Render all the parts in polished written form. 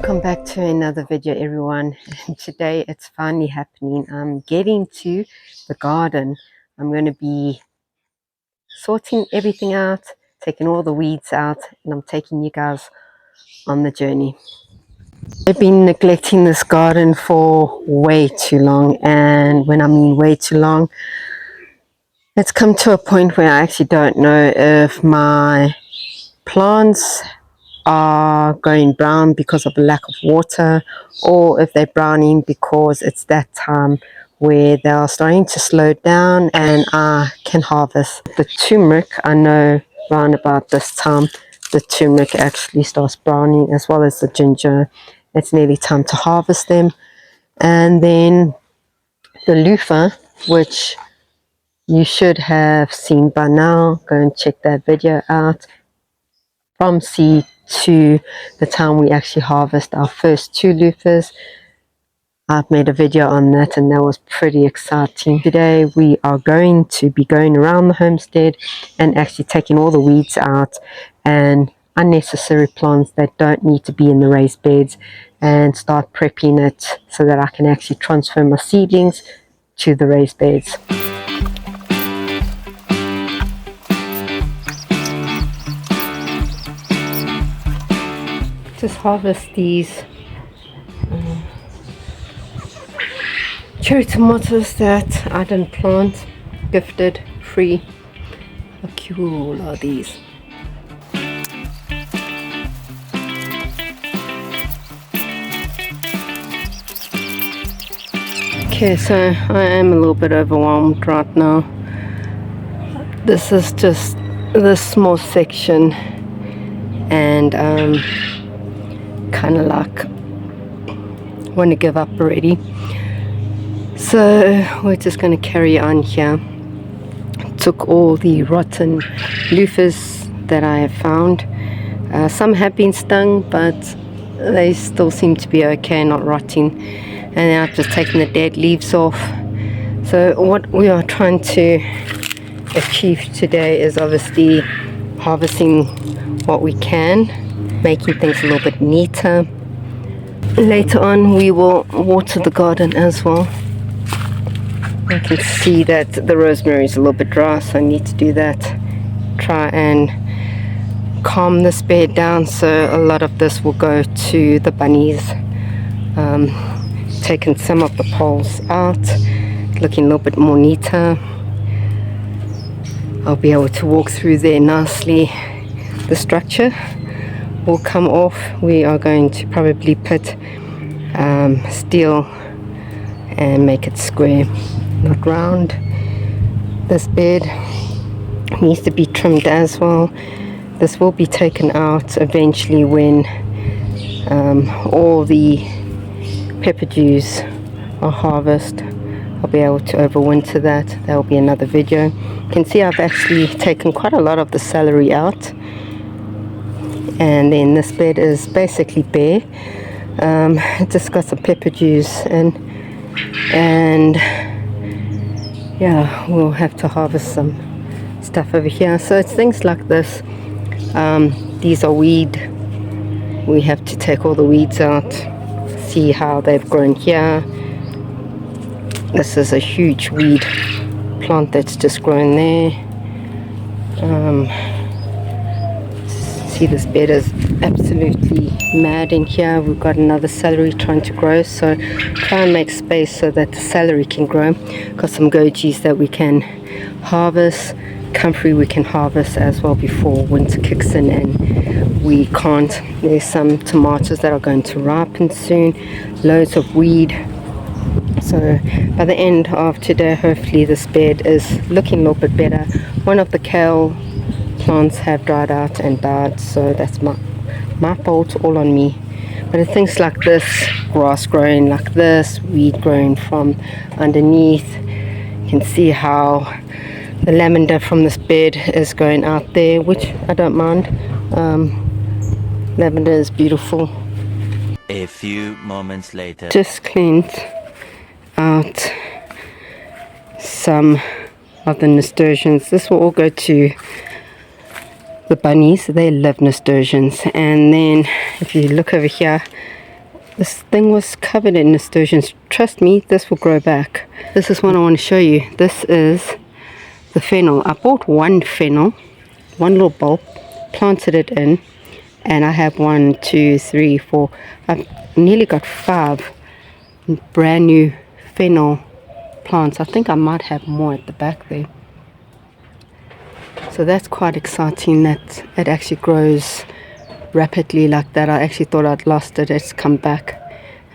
Welcome back to another video, everyone. And today it's finally happening. I'm getting to the garden. I'm going to be sorting everything out, taking all the weeds out, and I'm taking you guys on the journey. I've been neglecting this garden for way too long, and when I mean way too long, it's come to a point where I actually don't know if my plants are going brown because of the lack of water, or if they're browning because it's that time where they are starting to slow down and I can harvest. The turmeric, I know around about this time the turmeric actually starts browning, as well as the ginger. It's nearly time to harvest them. And then the loofah, which you should have seen by now, go and check that video out. From seed to the time we actually harvest our first 2 loofahs. I've made a video on that and that was pretty exciting. Today we are going to be going around the homestead and actually taking all the weeds out and unnecessary plants that don't need to be in the raised beds, and start prepping it so that I can actually transfer my seedlings to the raised beds. Just harvest these cherry tomatoes that I didn't plant, gifted, free. How cool are these? Okay, so I am a little bit overwhelmed right now. This is just this small section, and kind of like want to give up already, so we're just going to carry on here. Took all the rotten loofahs that I have found. Some have been stung, but they still seem to be okay, not rotting. And then I've just taken the dead leaves off. So what we are trying to achieve today is obviously harvesting what we can, making things a little bit neater. Later on we will water the garden as well. I can see that the rosemary is a little bit dry, so I need to do that. Try and calm this bed down, so a lot of this will go to the bunnies. Taken some of the poles out, looking a little bit more neater. I'll be able to walk through there nicely. The structure will come off. We are going to probably put steel and make it square, not round. This bed needs to be trimmed as well. This will be taken out eventually when all the pepper dews are harvested. I'll be able to overwinter that. That will be another video. You can see I've actually taken quite a lot of the celery out. And then this bed is basically bare. It just got some pepper juice and yeah, we'll have to harvest some stuff over here. So it's things like this. These are weed. We have to take all the weeds out, see how they've grown here. This is a huge weed plant that's just grown there. See, this bed is absolutely mad in here. We've got another celery trying to grow, so try and make space so that the celery can grow. Got some gojies that we can harvest. Comfrey we can harvest as well before winter kicks in and we can't. There's some tomatoes that are going to ripen soon. Loads of weed. So by the end of today, hopefully this bed is looking a little bit better. One of the kale plants have dried out and died, so that's my fault, all on me. But it's things like this, grass growing like this, weed growing from underneath. You can see how the lavender from this bed is going out there, which I don't mind. Lavender is beautiful. A few moments later. Just cleaned out some of the nasturtiums. This will all go to the bunnies. They love nasturtiums. And then if you look over here, This thing was covered in nasturtiums. Trust me, this will grow back. This is what I want to show you. This is the fennel. I bought one fennel, one little bulb, planted it in, and I have 1, 2, 3, 4. I've nearly got 5 brand new fennel plants. I think I might have more at the back there. So that's quite exciting that it actually grows rapidly like that. I actually thought I'd lost it. It's come back.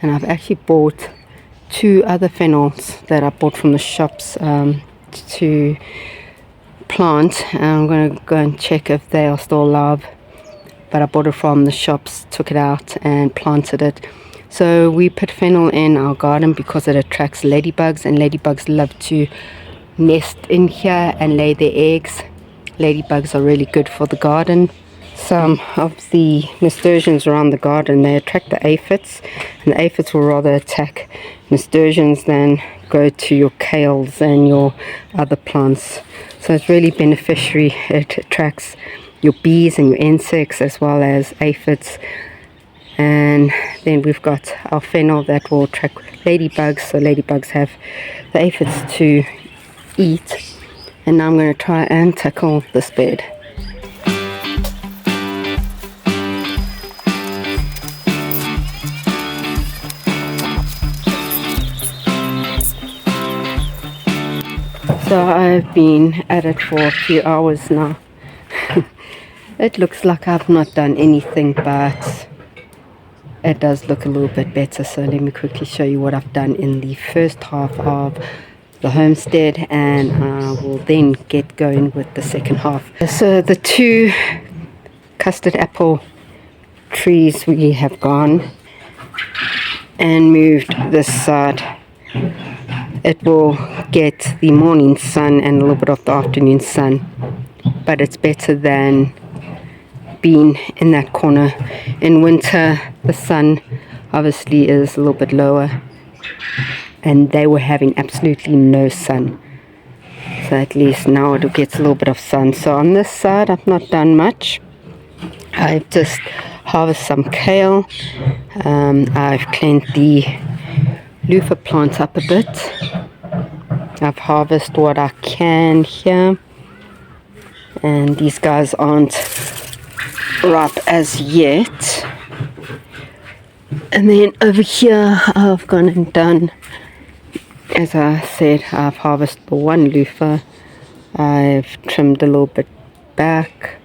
And I've actually bought 2 other fennels that I bought from the shops to plant. And I'm going to go and check if they are still alive. But I bought it from the shops, took it out and planted it. So we put fennel in our garden because it attracts ladybugs, and ladybugs love to nest in here and lay their eggs. Ladybugs are really good for the garden. Some of the nasturtiums around the garden, they attract the aphids, and the aphids will rather attack nasturtiums than go to your kales and your other plants. So it's really beneficial. It attracts your bees and your insects as well as aphids. And then we've got our fennel that will attract ladybugs, so ladybugs have the aphids to eat. And now I'm going to try and tackle this bed. So I've been at it for a few hours now. It looks like I've not done anything, but it does look a little bit better. So let me quickly show you what I've done in the first half of the homestead, and I will then get going with the second half. So the 2 custard apple trees, we have gone and moved this side. It will get the morning sun and a little bit of the afternoon sun, but it's better than being in that corner. In winter, the sun obviously is a little bit lower, and they were having absolutely no sun. So at least now it gets a little bit of sun. So on this side, I've not done much. I've just harvested some kale. I've cleaned the loofah plant up a bit. I've harvested what I can here, and these guys aren't ripe as yet. And then over here I've gone and done, as I said, I've harvested the 1 loofah. I've trimmed a little bit back,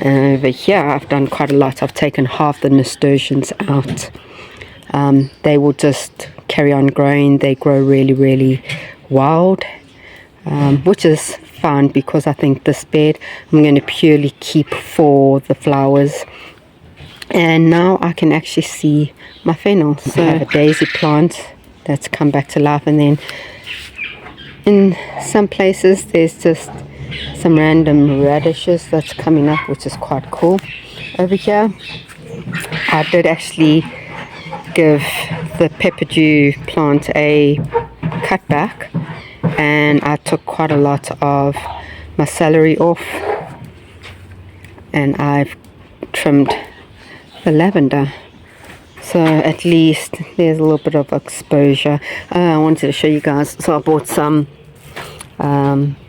and over here I've done quite a lot. I've taken half the nasturtiums out. They will just carry on growing. They grow really wild, which is fun because I think this bed I'm going to purely keep for the flowers. And now I can actually see my fennel. So I have a daisy plant that's come back to life, and then in some places there's just some random radishes that's coming up, which is quite cool. Over here I did actually give the pepperdew plant a cutback, and I took quite a lot of my celery off, and I've trimmed the lavender, so at least there's a little bit of exposure. I wanted to show you guys, so I bought some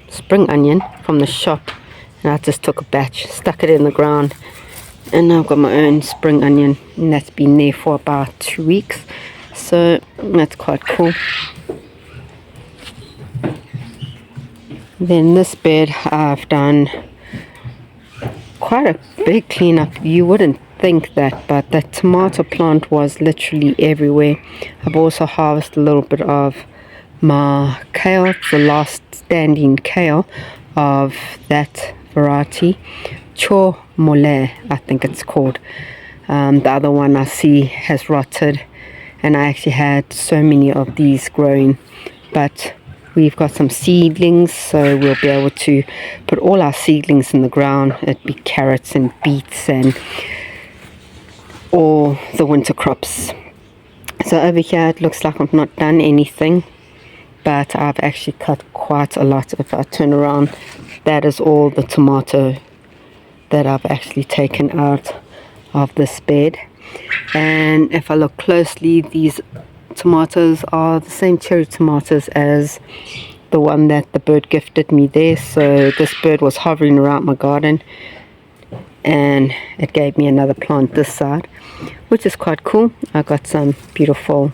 spring onion from the shop, and I just took a batch, stuck it in the ground, and I've got my own spring onion, and that's been there for about 2 weeks, so that's quite cool. Then this bed I've done quite a big cleanup. You wouldn't think that, but the tomato plant was literally everywhere. I've also harvested a little bit of my kale, the last standing kale of that variety, cho mole I think it's called. The other one I see has rotted, and I actually had so many of these growing, but we've got some seedlings, so we'll be able to put all our seedlings in the ground. It'd be carrots and beets and all the winter crops. So over here it looks like I've not done anything, but I've actually cut quite a lot. If I turn around, that is all the tomato that I've actually taken out of this bed. And if I look closely, these tomatoes are the same cherry tomatoes as the one that the bird gifted me there. So this bird was hovering around my garden and it gave me another plant this side, which is quite cool. I got some beautiful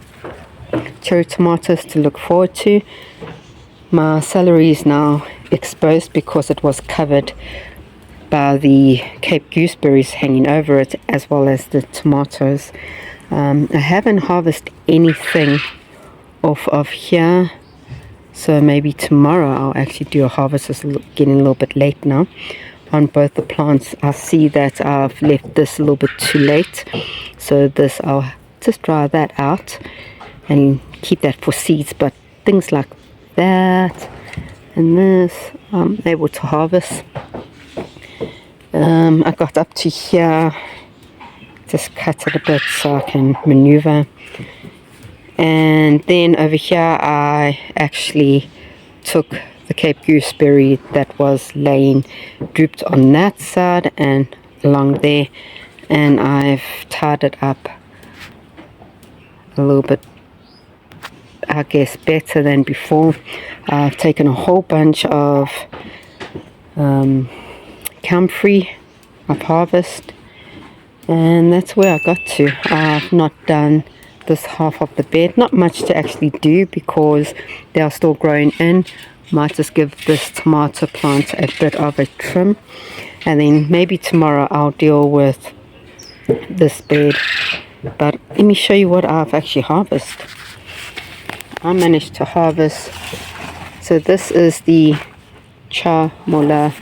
cherry tomatoes to look forward to. My celery is now exposed because it was covered by the Cape gooseberries hanging over it, as well as the tomatoes. I haven't harvested anything off of here, so maybe tomorrow I'll actually do a harvest. It's getting a little bit late now on both the plants. I see that I've left this a little bit too late, so this I'll just dry that out and keep that for seeds. But things like that and this I'm able to harvest. I got up to here, just cut it a bit so I can maneuver. And then over here I actually took the Cape gooseberry that was laying drooped on that side and along there, and I've tied it up a little bit, I guess, better than before. I've taken a whole bunch of comfrey of harvest, and that's where I got to. I've not done this half of the bed, not much to actually do because they are still growing in. Might just give this tomato plant a bit of a trim, and then maybe tomorrow I'll deal with this bed. But let me show you what I've actually harvested. I managed to harvest, so this is the chamola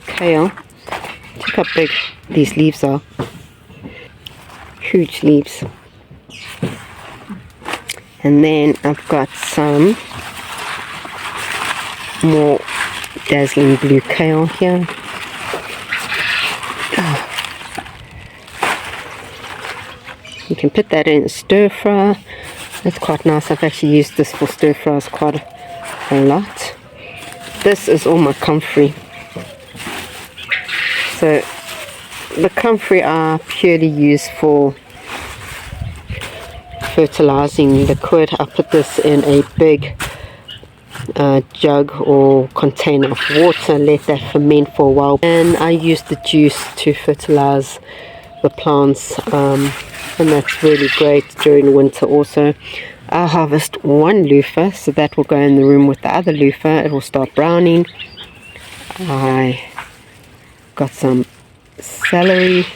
kale. Check how big these leaves are. Huge leaves. And then I've got some more dazzling blue kale here. You can put that in stir fry. That's quite nice. I've actually used this for stir fries quite a lot. This is all my comfrey. So the comfrey are purely used for fertilizing liquid. I put this in a big jug or container of water, let that ferment for a while, and I use the juice to fertilize the plants, and that's really great during winter also. I harvest one loofah, so that will go in the room with the other loofah. It will start browning. I got some celery,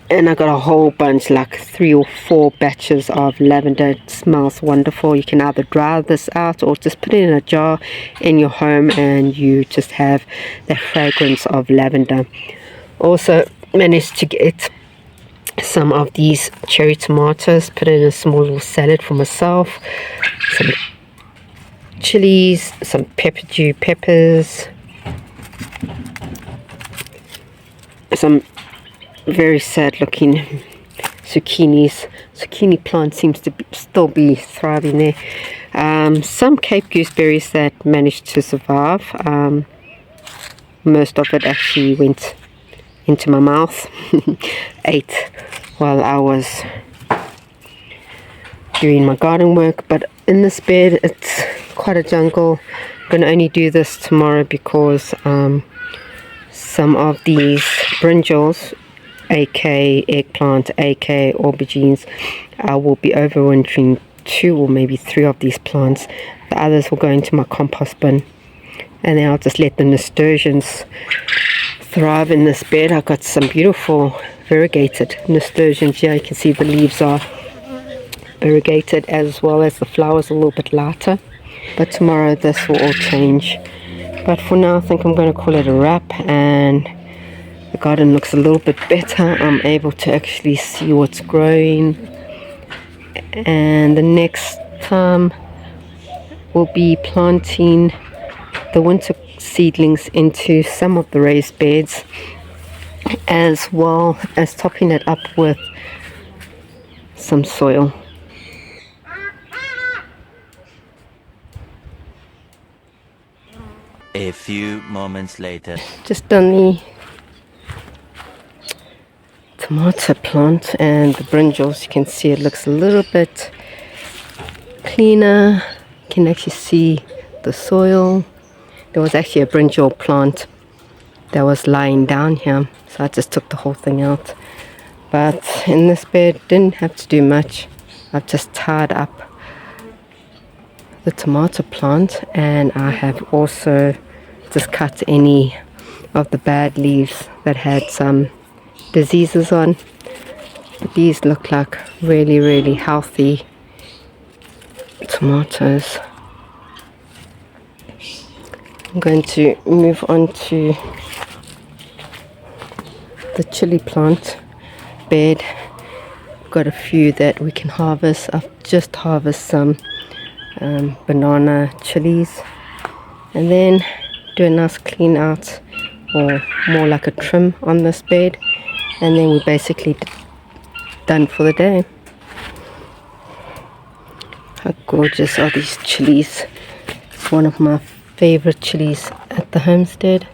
and I got a whole bunch, like 3 or 4 batches of lavender. It smells wonderful. You can either dry this out or just put it in a jar in your home and you just have the fragrance of lavender. Also managed to get some of these cherry tomatoes, put it in a small little salad for myself. Some chilies, some peppers, some very sad looking zucchinis. Zucchini plant seems to still be thriving there. Some Cape gooseberries that managed to survive. Most of it actually went into my mouth. Ate while I was doing my garden work. But in this bed it's quite a jungle. I'm going to only do this tomorrow because some of these brinjals, aka eggplant, aka aubergines, I will be overwintering 2 or maybe 3 of these plants. The others will go into my compost bin, and then I'll just let the nasturtiums thrive in this bed. I've got some beautiful variegated nasturtiums here. You can see the leaves are variegated as well as the flowers a little bit lighter, but tomorrow this will all change. But for now I think I'm going to call it a wrap, and the garden looks a little bit better. I'm able to actually see what's growing, and the next time we'll be planting the winter seedlings into some of the raised beds, as well as topping it up with some soil. A few moments later. Just done the tomato plant, and the brinjals, you can see it looks a little bit cleaner. You can actually see the soil. There was actually a brinjal plant that was lying down here, so I just took the whole thing out. But in this bed, didn't have to do much. I've just tied up the tomato plant, and I have also just cut any of the bad leaves that had some diseases on. But these look like really, really healthy tomatoes. I'm going to move on to the chili plant bed. Got a few that we can harvest. I've just harvested some banana chilies, and then do a nice clean out, or more like a trim on this bed, and then we're basically done for the day. How gorgeous are these chilies? It's one of my favorite chilies at the homestead.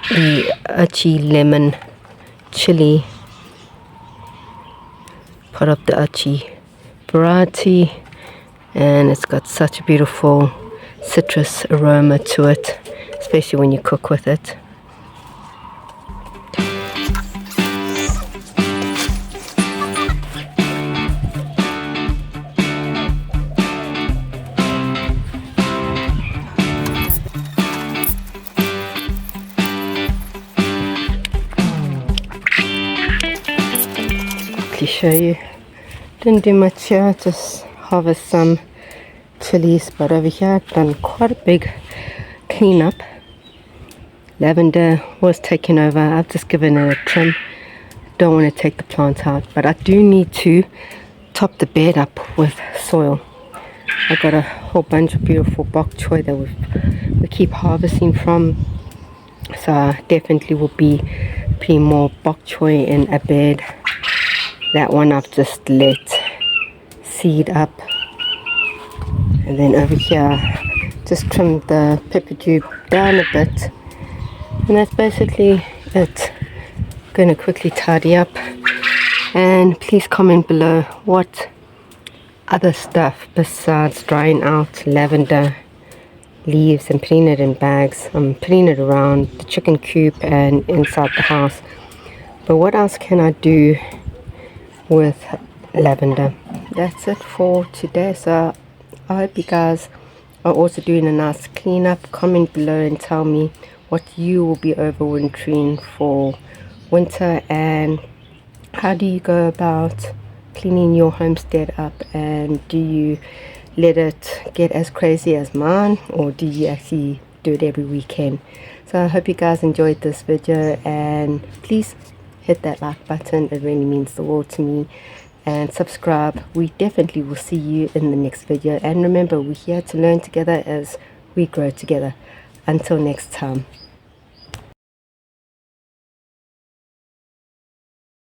The Achi lemon chili, part of the Achi variety, and it's got such a beautiful citrus aroma to it, especially when you cook with it. Show you, didn't do much here, just harvest some chilies, but over here I've done quite a big cleanup. Lavender was taken over. I've just given it a trim. Don't want to take the plant out, but I do need to top the bed up with soil. I've got a whole bunch of beautiful bok choy that we keep harvesting from, so I definitely will be putting more bok choy in a bed. That one I've just let seed up. And then over here, just trimmed the pepper tube down a bit. And that's basically it. Going to quickly tidy up. And please comment below what other stuff besides drying out lavender leaves and putting it in bags. I'm putting it around the chicken coop and inside the house. But what else can I do with lavender? That's it for today. So I hope you guys are also doing a nice cleanup. Comment below and tell me what you will be overwintering for winter, and how do you go about cleaning your homestead up, and do you let it get as crazy as mine, or do you actually do it every weekend? So I hope you guys enjoyed this video, and please hit that like button. It really means the world to me, and subscribe. We definitely will see you in the next video, and remember, we're here to learn together as we grow together. Until next time.